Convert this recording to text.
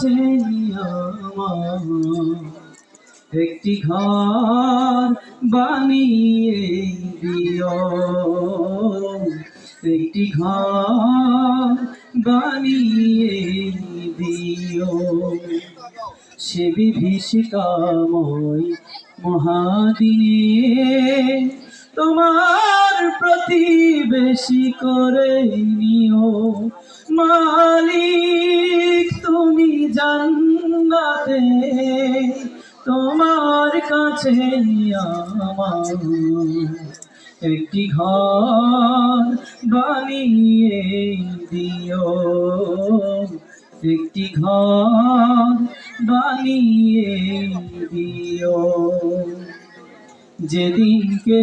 কাছে আমার একটি ঘর বানিয়ে দিও, একটি ঘর বানিয়ে দিও। সে বিভীষিকাময় মহাদিনে তোমার প্রতিবেশী করে নিও। মালিক তুমি জান্নাতে, তোমার কাছে আমার একটি ঘর বানিয়ে দিও, একটি ঘর বানিয়ে দিও। যেদিন কে